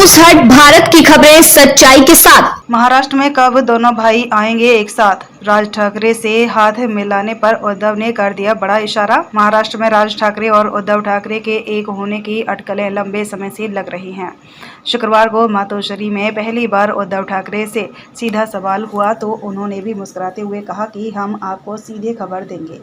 News हट भारत की खबरें सच्चाई के साथ। महाराष्ट्र में कब दोनों भाई आएंगे एक साथ? राज ठाकरे से हाथ मिलाने पर उद्धव ने कर दिया बड़ा इशारा। महाराष्ट्र में राज ठाकरे और उद्धव ठाकरे के एक होने की अटकलें लंबे समय से लग रही हैं। शुक्रवार को मातोश्री में पहली बार उद्धव ठाकरे से सीधा सवाल हुआ तो उन्होंने भी मुस्कुराते हुए कहा कि हम आपको सीधे खबर देंगे।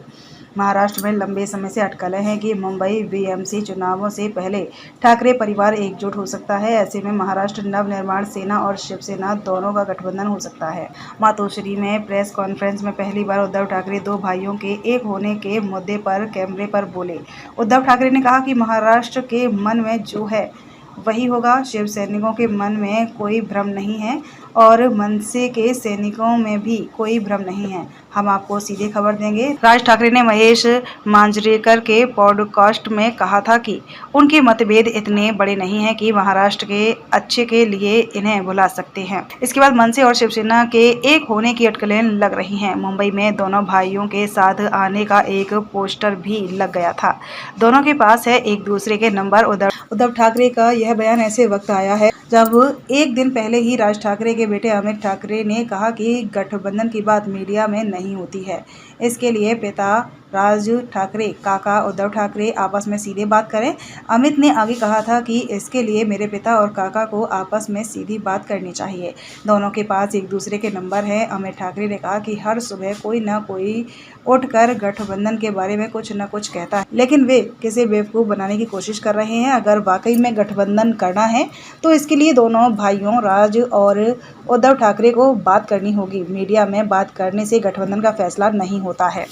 महाराष्ट्र में लंबे समय से अटकलें हैं कि मुंबई बीएमसी चुनावों से पहले ठाकरे परिवार एकजुट हो सकता है। ऐसे में महाराष्ट्र नवनिर्माण सेना और शिवसेना दोनों का गठबंधन हो सकता है। मातोश्री में प्रेस कॉन्फ्रेंस में पहली बार उद्धव ठाकरे दो भाइयों के एक होने के मुद्दे पर कैमरे पर बोले। उद्धव ठाकरे ने कहा कि महाराष्ट्र के मन में जो है वही होगा। शिव सैनिकों के मन में कोई भ्रम नहीं है और मनसे के सैनिकों में भी कोई भ्रम नहीं है। हम आपको सीधे खबर देंगे। राज ठाकरे ने महेश मांजरेकर के पॉडकास्ट में कहा था कि उनके मतभेद इतने बड़े नहीं हैं कि महाराष्ट्र के अच्छे के लिए इन्हें भुला सकते हैं। इसके बाद मनसे और शिवसेना के एक होने की अटकलें लग रही हैं। मुंबई में दोनों भाइयों के साथ आने का एक पोस्टर भी लग गया था। दोनों के पास है एक दूसरे के नंबर। उद्धव ठाकरे का यह बयान ऐसे वक्त आया है जब एक दिन पहले ही राज ठाकरे के बेटे अमित ठाकरे ने कहा कि गठबंधन की बात मीडिया में नहीं होती है। इसके लिए पिता राज ठाकरे काका उद्धव ठाकरे आपस में सीधे बात करें। अमित ने आगे कहा था कि इसके लिए मेरे पिता और काका को आपस में सीधी बात करनी चाहिए। दोनों के पास एक दूसरे के नंबर हैं। अमित ठाकरे ने कहा कि हर सुबह कोई ना कोई उठकर गठबंधन के बारे में कुछ न कुछ कहता है, लेकिन वे किसे बेवकूफ़ बनाने की कोशिश कर रहे हैं। अगर वाकई में गठबंधन करना है तो इसके लिए दोनों भाइयों राज और उद्धव ठाकरे को बात करनी होगी। मीडिया में बात करने से गठबंधन का फैसला नहीं होता है।